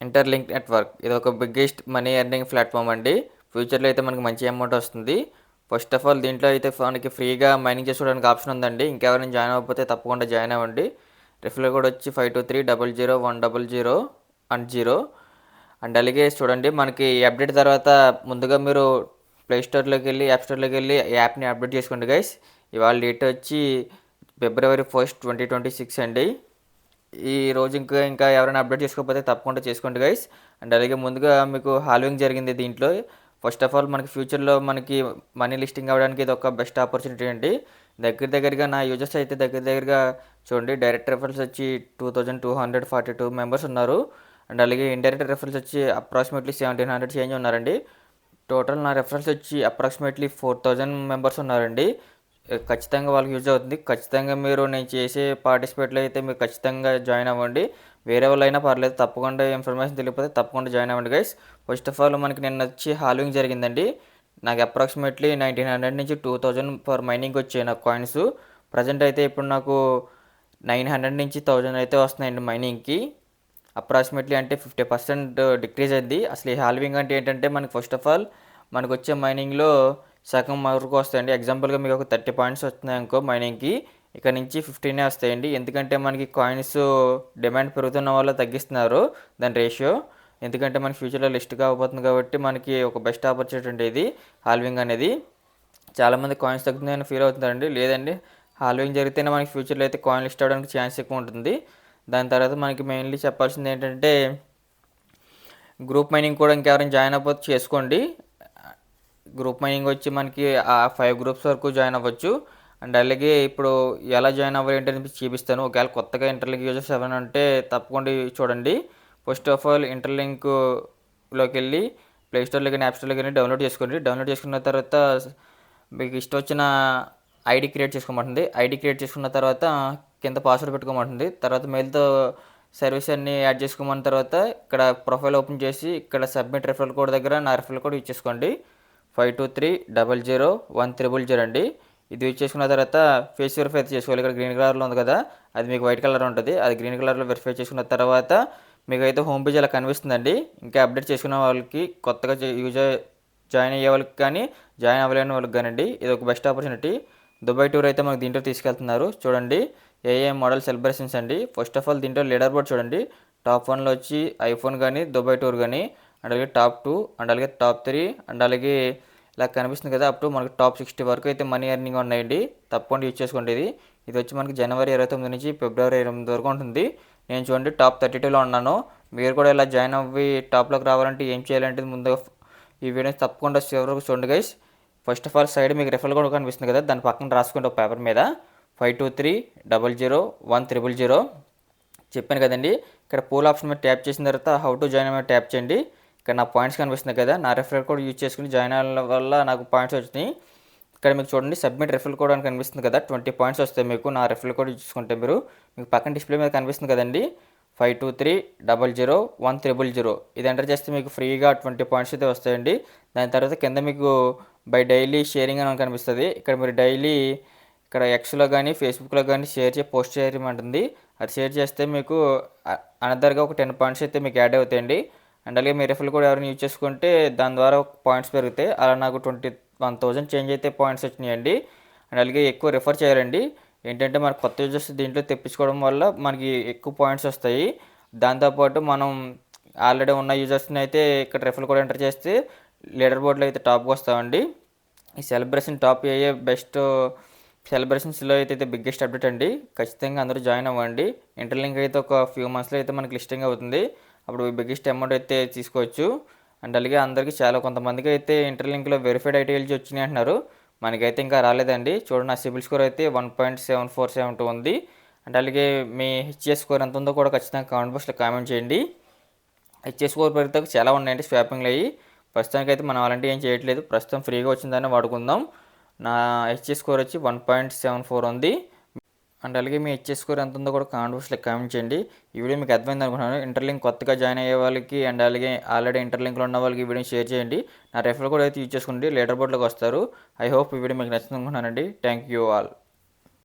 Interlink network ఇది ఒక biggest money earning platform అండి. ఫ్యూచర్లో అయితే మనకి మంచి అమౌంట్ వస్తుంది. ఫస్ట్ ఆఫ్ ఆల్ దీంట్లో అయితే మనకి ఫ్రీగా మైనింగ్ చేసుకోవడానికి ఆప్షన్ ఉందండి. ఇంకెవరైనా జాయిన్ అవ్వకపోతే తప్పకుండా జాయిన్ అవ్వండి. రిఫరల్ కోడ్ వచ్చి 5230010010 అండ్ అలాగే చూడండి, మనకి అప్డేట్ తర్వాత ముందుగా మీరు ప్లే స్టోర్లోకి వెళ్ళి యాప్ స్టోర్లోకి వెళ్ళి యాప్ని అప్డేట్ చేసుకోండి గైస్. ఇవాళ డేట్ వచ్చి February 1st 2026 అండి. ఈ రోజు ఇంకా ఎవరైనా అప్డేట్ చేసుకోకపోతే తప్పకుండా చేసుకోండి గైస్. అండ్ అలాగే ముందుగా మీకు హాల్వింగ్ జరిగింది దీంట్లో. ఫస్ట్ ఆఫ్ ఆల్ మనకి ఫ్యూచర్లో మనకి మనీ లిస్టింగ్ అవ్వడానికి ఇది ఒక బెస్ట్ ఆపర్చునిటీ అండి. దగ్గరగా నా యూజర్స్ అయితే దగ్గరగా చూడండి, డైరెక్ట్ రెఫరల్స్ వచ్చి 2242 మెంబర్స్ ఉన్నారు. అండ్ అలాగే ఇండైరెక్ట్ రెఫరల్స్ వచ్చి అప్రాక్సిమేట్లీ 1700 చేంజ్ ఉన్నారండి. టోటల్ నా రెఫరల్స్ వచ్చి అప్రాక్సిమేట్లీ 4000 మెంబర్స్ ఉన్నారండి. ఖచ్చితంగా వాళ్ళకి యూజ్ అవుతుంది. ఖచ్చితంగా మీరు నేను చేసే పార్టిసిపేట్లో అయితే మీరు ఖచ్చితంగా జాయిన్ అవ్వండి. వేరే వాళ్ళు అయినా పర్లేదు, తప్పకుండా ఇన్ఫర్మేషన్ తెలియకపోతే తప్పకుండా జాయిన్ అవ్వండి గైస్. ఫస్ట్ ఆఫ్ ఆల్ మనకి నిన్న వచ్చి హాల్వింగ్ జరిగిందండి. నాకు అప్రాక్సిమేట్లీ 1900 నుంచి 2000 ఫర్ మైనింగ్ వచ్చాయి నాకు కాయిన్స్. ప్రజెంట్ అయితే ఇప్పుడు నాకు 900 నుంచి 1000 అయితే వస్తున్నాయండి మైనింగ్కి. అప్రాక్సిమేట్లీ అంటే 50% డిక్రీజ్ అయింది. అసలు ఈ హాల్వింగ్ అంటే ఏంటంటే మనకి ఫస్ట్ ఆఫ్ ఆల్ మనకు వచ్చే మైనింగ్లో సగం వరకు వస్తాయండి. ఎగ్జాంపుల్గా మీకు ఒక 30 పాయింట్స్ వస్తున్నాయి అనుకో మైనింగ్కి, ఇక్కడ నుంచి 15 వస్తాయండి. ఎందుకంటే మనకి కాయిన్స్ డిమాండ్ పెరుగుతున్న వల్ల తగ్గిస్తున్నారు దాని రేషియో. ఎందుకంటే మనకి ఫ్యూచర్లో లిస్ట్ కాకపోతుంది కాబట్టి మనకి ఒక బెస్ట్ ఆపర్చునిటీ అండి ఇది హాల్వింగ్ అనేది. చాలామంది కాయిన్స్ తగ్గుతుందని ఫీల్ అవుతున్నారండి. లేదండి, హాల్వింగ్ జరిగితేనే మనకి ఫ్యూచర్లో అయితే కాయిన్ లిస్ట్ అవ్వడానికి ఛాన్స్ ఎక్కువ ఉంటుంది. దాని తర్వాత మనకి మెయిన్లీ చెప్పాల్సింది ఏంటంటే గ్రూప్ మైనింగ్ కూడా ఇంకెవరైనా జాయిన్ అవ్వకపోతే చేసుకోండి. గ్రూప్ మైనింగ్ వచ్చి మనకి 5 గ్రూప్స్ వరకు జాయిన్ అవ్వచ్చు. అండ్ అలాగే ఇప్పుడు ఎలా జాయిన్ అవ్వాలి ఏంటని చూపిస్తాను. ఒకవేళ కొత్తగా ఇంటర్లింక్ యూజర్స్ ఎవరైనా ఉంటే తప్పకుండా చూడండి. ఫస్ట్ ఆఫ్ ఆల్ ఇంటర్లింక్లోకి వెళ్ళి ప్లే స్టోర్లో కానీ యాప్ స్టోర్లో కానీ డౌన్లోడ్ చేసుకోండి. డౌన్లోడ్ చేసుకున్న తర్వాత మీకు ఇష్టం వచ్చిన ఐడి క్రియేట్ చేసుకోమంటుంది. ఐడి క్రియేట్ చేసుకున్న తర్వాత కింద పాస్వర్డ్ పెట్టుకోమంటుంది. తర్వాత మెయిల్తో సర్వీస్ అన్ని యాడ్ చేసుకోమన్న తర్వాత ఇక్కడ ప్రొఫైల్ ఓపెన్ చేసి ఇక్కడ సబ్మిట్ రెఫరల్ కోడ్ దగ్గర నా రెఫరల్ కోడ్ యూజ్ చేసుకోండి. 52300100 అండి. ఇది యూజ్ చేసుకున్న తర్వాత ఫేస్ వెరిఫై చేసుకోవాలి. ఇక్కడ గ్రీన్ కలర్లో ఉంది కదా, అది మీకు వైట్ కలర్ ఉంటుంది. అది గ్రీన్ కలర్లో వెరిఫై చేసుకున్న తర్వాత మీకు అయితే హోమ్ పేజ్ అలా కనిపిస్తుందండి. ఇంకా అప్డేట్ చేసుకున్న వాళ్ళకి, కొత్తగా జాయిన్ అయ్యే వాళ్ళకి కానీ జాయిన్ అవ్వలేని వాళ్ళకి కానివ్వండి, ఇది ఒక బెస్ట్ ఆపర్చునిటీ. దుబాయ్ టూర్ అయితే మనకు దీంట్లో తీసుకెళ్తున్నారు. చూడండి, ఏఏ మోడల్ సెలబ్రేషన్స్ అండి. ఫస్ట్ ఆఫ్ ఆల్ దీంట్లో లీడర్ బోర్డ్ చూడండి. టాప్ 1లో వచ్చి ఐఫోన్ కానీ దుబాయ్ టూర్ కానీ, అండ్ అలాగే టాప్ 2 అండ్ అలాగే టాప్ 3 అండ్ అలాగే ఇలా కనిపిస్తుంది కదా, అప్ టు మనకి టాప్ 60 వరకు అయితే మనీ ఎర్నింగ్ ఉన్నాయండి. తప్పకుండా యూజ్ చేసుకోండి. ఇది వచ్చి మనకి జనవరి 29 నుంచి ఫిబ్రవరి 28 వరకు ఉంటుంది. నేను చూడండి టాప్ 32లో ఉన్నాను. మీరు కూడా ఇలా జాయిన్ అవ్వి టాప్లోకి రావాలంటే ఏం చేయాలంటే ముందుగా ఈ వీడియోని తప్పకుండా చివరికి చూడండి guys. First of all side మీకు రెఫరల్ కూడా కనిపిస్తుంది కదా, దాని పక్కన రాసుకోండి ఒక పేపర్ మీద 52300100. చెప్పాను కదండి, ఇక్కడ పూల్ ఆప్షన్ మీద ట్యాప్ చేసిన తర్వాత హౌ టు జాయిన్ మీద ట్యాప్ చేయండి. ఇక్కడ నా పాయింట్స్ కనిపిస్తున్నాయి కదా, నా రెఫరల్ కోడ్ యూజ్ చేసుకుని జాయిన్ అవ్వడం వల్ల నాకు పాయింట్స్ వచ్చినాయి. ఇక్కడ మీకు చూడండి సబ్మిట్ రెఫరల్ కోడ్ అని కనిపిస్తుంది కదా, 20 పాయింట్స్ వస్తాయి మీకు నా రెఫరల్ కోడ్ యూజ్ చేసుకుంటే. మీకు పక్కన డిస్ప్లే మీద కనిపిస్తుంది కదండి 52300100. ఇది ఎంటర్ చేస్తే మీకు ఫ్రీగా 20 పాయింట్స్ అయితే వస్తాయండి. దాని తర్వాత కింద మీకు బై డైలీ షేరింగ్ అని కనిపిస్తుంది. ఇక్కడ మీరు డైలీ ఇక్కడ ఎక్స్లో కానీ ఫేస్బుక్లో కానీ పోస్ట్ చేయమంటుంది. అది షేర్ చేస్తే మీకు అనదర్గా ఒక 10 పాయింట్స్ అయితే మీకు యాడ్ అవుతాయండి. అండ్ అలాగే మీ రెఫరల్ కూడా ఎవరైనా యూజ్ చేసుకుంటే దాని ద్వారా పాయింట్స్ పెరుగుతాయి. అలా నాకు 21,000 చేంజ్ అయితే పాయింట్స్ వచ్చినాయండి. అండ్ అలాగే ఎక్కువ రెఫర్ చేయాలండి. ఏంటంటే మనకు కొత్త యూజర్స్ దీంట్లో తెప్పించుకోవడం వల్ల మనకి ఎక్కువ పాయింట్స్ వస్తాయి. దాంతోపాటు మనం ఆల్రెడీ ఉన్న యూజర్స్ని అయితే ఇక్కడ రెఫరల్ కూడా ఎంటర్ చేస్తే లీడర్ బోర్డులో అయితే టాప్కి వస్తామండి. ఈ సెలబ్రేషన్ టాప్ అయ్యే బెస్ట్ సెలబ్రేషన్స్లో అయితే బిగ్గెస్ట్ అప్డేట్ అండి. ఖచ్చితంగా అందరూ జాయిన్ అవ్వండి. ఇంటర్లింక్ అయితే ఒక ఫ్యూ మంత్స్లో అయితే మనకి లిస్టింగ్ అవుతుంది. అప్పుడు బిగ్గెస్ట్ అమౌంట్ అయితే తీసుకోవచ్చు. అండ్ అలాగే అందరికీ కొంతమందికి అయితే ఇంటర్లింక్లో వెరిఫైడ్ ఐటీఎల్జీ వచ్చినాయి అంటున్నారు. మనకైతే ఇంకా రాలేదండి. చూడండి, నా సిబిల్ స్కోర్ అయితే 1.7472 ఉంది. అండ్ అలాగే మీ హెచ్ఎస్ స్కోర్ ఎంత ఉందో కూడా ఖచ్చితంగా కామెంట్ బాక్స్లో కామెంట్ చేయండి. హెచ్ఎస్ స్కోర్ పెరిగితే చాలా ఉన్నాయండి స్వాపింగ్లు అయ్యి. ప్రస్తుతానికి అయితే మనం అలాంటివి ఏం చేయట్లేదు. ప్రస్తుతం ఫ్రీగా వచ్చిందని వాడుకుందాం. నా హెచ్ఎస్ స్కోర్ వచ్చి 1.74 ఉంది. అండ్ అలాగే మీ హెచ్ఎస్ స్కోర్ ఎంత ఉందో కూడా కామెంట్ బాక్స్లో కామెంట్ చేయండి. ఈ వీడియో మీకు అర్థమైంది అనుకుంటున్నాను. ఇంటర్లింక్ కొత్తగా జాయిన్ అయ్యే వాళ్ళకి అండ్ అలాగే ఆల్రెడీ ఇంటర్లింక్లో ఉన్న వాళ్ళకి ఈ వీడియో షేర్ చేయండి. నా రెఫరల్ కూడా అయితే యూజ్ చేసుకోండి, లీడర్ బోర్డ్లోకి వస్తారు. ఐ హోప్ ఈ వీడియో మీకు నచ్చింది అనుకుంటున్నానండి. Thank you all.